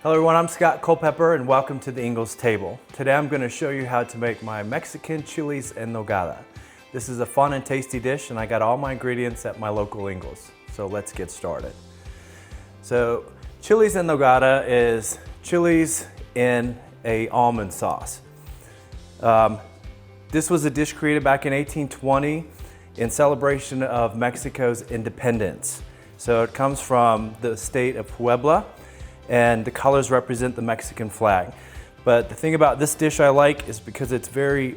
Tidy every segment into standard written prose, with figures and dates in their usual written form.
Hello everyone, I'm Scott Culpepper and welcome to the Ingles table. Today I'm going to show you how to make my Mexican chilies en nogada. This is a fun and tasty dish and I got all my ingredients at my local Ingles. So let's get started. So chilies en nogada is chilies in a almond sauce. This was a dish created back in 1820 in celebration of Mexico's independence. So it comes from the state of Puebla, and the colors represent the Mexican flag. But the thing about this dish I like is because it's very,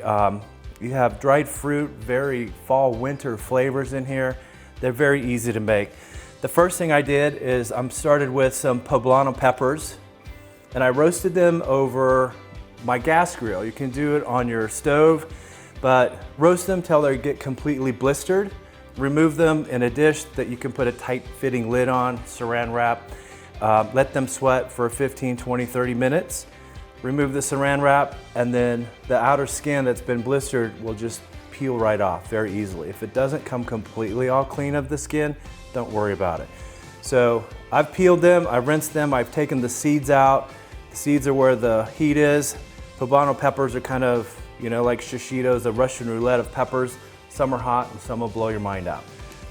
you have dried fruit, very fall winter flavors in here. They're very easy to make. The first thing I did is I started with some poblano peppers and I roasted them over my gas grill. You can do it on your stove, but roast them till they get completely blistered. Remove them in a dish that you can put a tight fitting lid on, saran wrap. Let them sweat for 15, 20, 30 minutes. Remove the saran wrap and then the outer skin that's been blistered will just peel right off very easily. If it doesn't come completely all clean of the skin, don't worry about it. So I've peeled them, I've rinsed them, I've taken the seeds out. The seeds are where the heat is. Poblano peppers are kind of, you know, like shishitos, a Russian roulette of peppers. Some are hot and some will blow your mind out.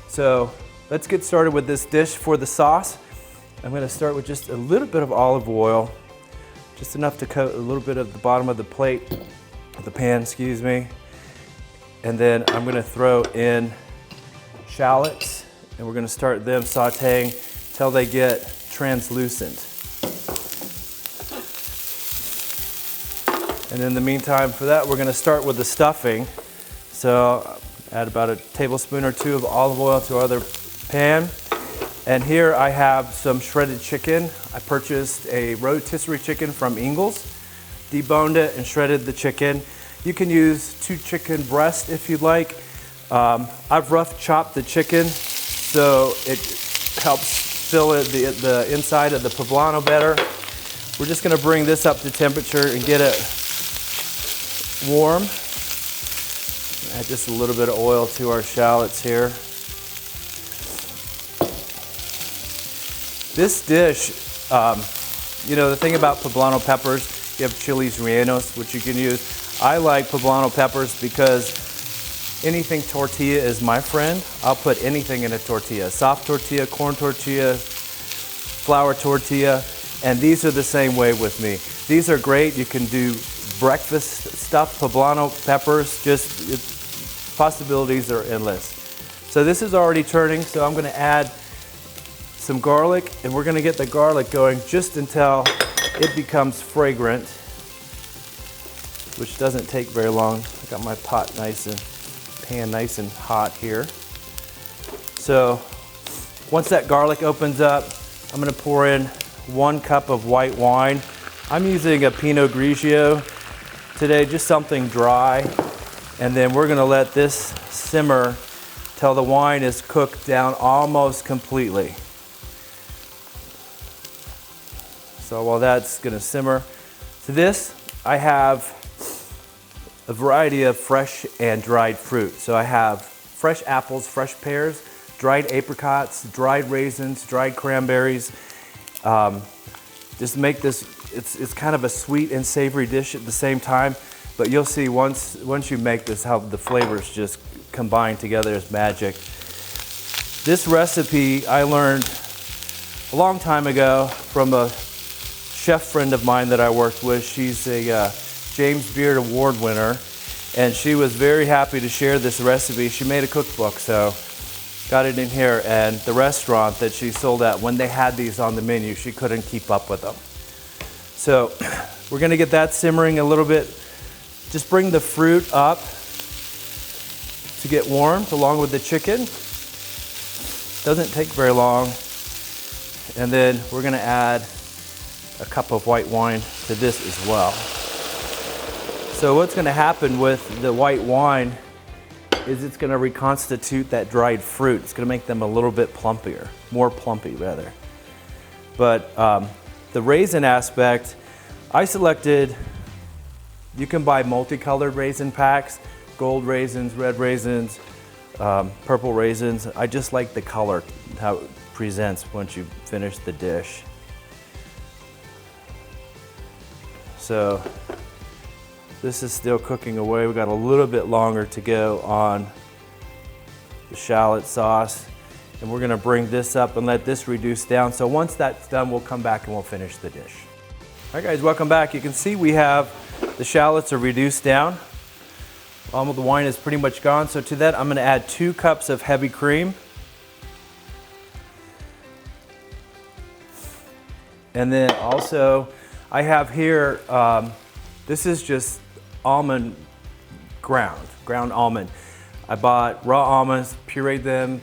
So let's get started with this dish. For the sauce, I'm going to start with just a little bit of olive oil, just enough to coat a little bit of the bottom of the plate, the pan, excuse me. And then I'm going to throw in shallots, and we're going to start them sauteing till they get translucent. And in the meantime, for that, we're going to start with the stuffing. So add about a tablespoon or two of olive oil to our other pan. And here I have some shredded chicken. I purchased a rotisserie chicken from Ingles, deboned it and shredded the chicken. You can use 2 chicken breasts if you'd like. I've rough chopped the chicken so it helps fill the inside of the poblano better. We're just gonna bring this up to temperature and get it warm. Add just a little bit of oil to our shallots here. This dish, you know, the thing about poblano peppers, you have chiles rellenos, which you can use. I like poblano peppers because anything tortilla is my friend. I'll put anything in a tortilla. Soft tortilla, corn tortilla, flour tortilla, and these are the same way with me. These are great. You can do breakfast stuff, poblano peppers, possibilities are endless. So this is already turning, so I'm gonna add some garlic, and we're gonna get the garlic going just until it becomes fragrant, which doesn't take very long. I got my pan nice and hot here. So once that garlic opens up, I'm gonna pour in 1 cup of white wine. I'm using a Pinot Grigio today, just something dry. And then we're gonna let this simmer till the wine is cooked down almost completely. So while that's gonna simmer, to this I have a variety of fresh and dried fruit. So I have fresh apples, fresh pears, dried apricots, dried raisins, dried cranberries. Just make this, it's kind of a sweet and savory dish at the same time, but you'll see once you make this how the flavors just combine together as magic. This recipe I learned a long time ago from a chef friend of mine that I worked with. She's a James Beard Award winner, and she was very happy to share this recipe. She made a cookbook, so got it in here, and the restaurant that she sold at, when they had these on the menu, she couldn't keep up with them. So we're gonna get that simmering a little bit. Just bring the fruit up to get warmed along with the chicken. Doesn't take very long. And then we're gonna add a cup of white wine to this as well. So what's gonna happen with the white wine is it's gonna reconstitute that dried fruit. It's gonna make them a little bit plumpier, more plumpy rather. But the raisin aspect, I selected, you can buy multicolored raisin packs, gold raisins, red raisins, purple raisins. I just like the color, how it presents once you finish the dish. So this is still cooking away. We've got a little bit longer to go on the shallot sauce. And we're gonna bring this up and let this reduce down. So once that's done, we'll come back and we'll finish the dish. All right guys, welcome back. You can see we have the shallots are reduced down. All of the wine is pretty much gone. So to that, I'm gonna add 2 cups of heavy cream. And then also, I have here, this is just almond ground almond. I bought raw almonds, pureed them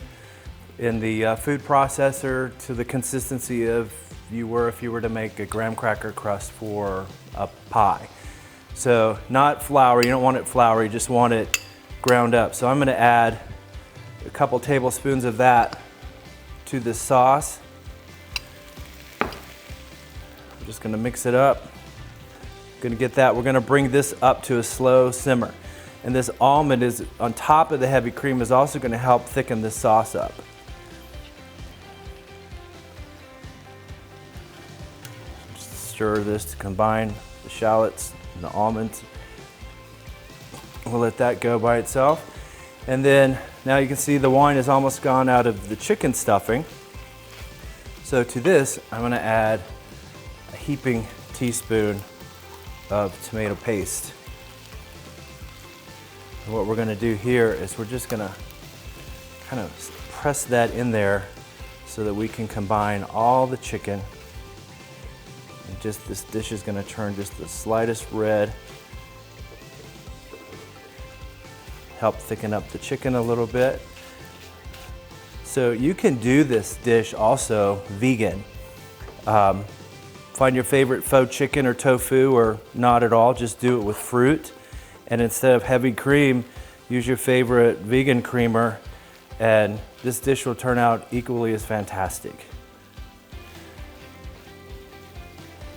in the food processor to the consistency of if you were to make a graham cracker crust for a pie. So not flour, you don't want it floury, you just want it ground up. So I'm gonna add a couple tablespoons of that to this sauce. I'm just gonna mix it up. Gonna get that, we're gonna bring this up to a slow simmer. And this almond is on top of the heavy cream is also gonna help thicken this sauce up. Just stir this to combine the shallots and the almonds. We'll let that go by itself. And then now you can see the wine is almost gone out of the chicken stuffing. So to this, I'm gonna add a heaping teaspoon of tomato paste. And what we're gonna do here is we're just gonna kind of press that in there so that we can combine all the chicken. And just this dish is gonna turn just the slightest red. Help thicken up the chicken a little bit. So you can do this dish also vegan. Find your favorite faux chicken or tofu, or not at all, just do it with fruit. And instead of heavy cream, use your favorite vegan creamer, and this dish will turn out equally as fantastic.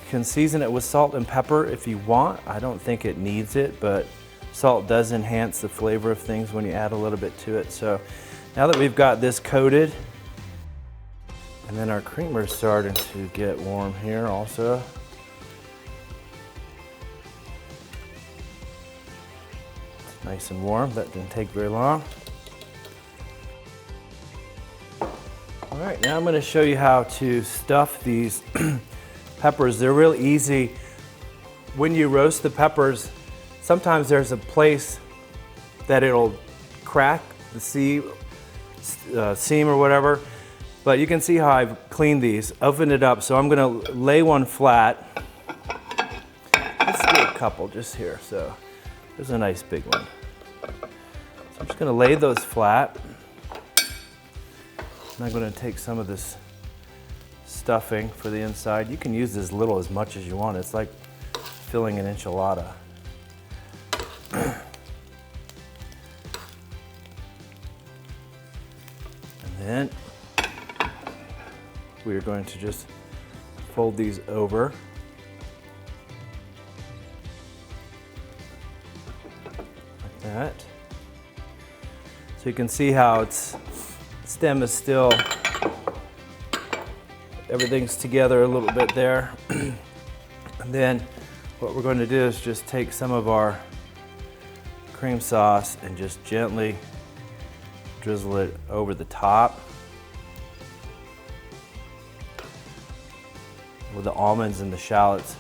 You can season it with salt and pepper if you want. I don't think it needs it, but salt does enhance the flavor of things when you add a little bit to it. So now that we've got this coated, and then our creamer is starting to get warm here also. It's nice and warm, that didn't take very long. All right, now I'm gonna show you how to stuff these peppers. They're real easy. When you roast the peppers, sometimes there's a place that it'll crack the seam or whatever. But you can see how I've cleaned these, opened it up. So I'm gonna lay one flat. Let's do a couple just here. So there's a nice big one. So I'm just gonna lay those flat. And I'm gonna take some of this stuffing for the inside. You can use as little as much as you want. It's like filling an enchilada. And then we are going to just fold these over. Like that. So you can see how its stem is still, everything's together a little bit there. And then what we're going to do is just take some of our cream sauce and just gently drizzle it over the top with the almonds and the shallots.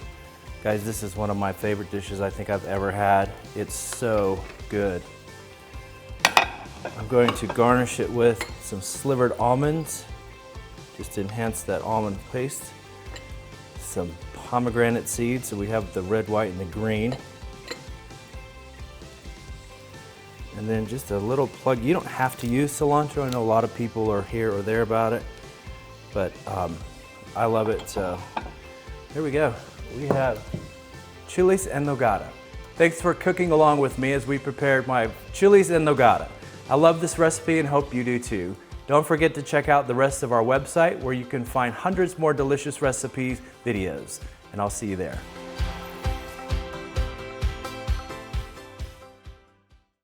Guys, this is one of my favorite dishes I think I've ever had. It's so good. I'm going to garnish it with some slivered almonds, just to enhance that almond paste. Some pomegranate seeds, so we have the red, white, and the green. And then just a little plug. You don't have to use cilantro. I know a lot of people are here or there about it, but I love it. So here we go. We have chiles en nogada. Thanks for cooking along with me as we prepared my chiles en nogada. I love this recipe and hope you do too. Don't forget to check out the rest of our website where you can find hundreds more delicious recipes, videos, and I'll see you there.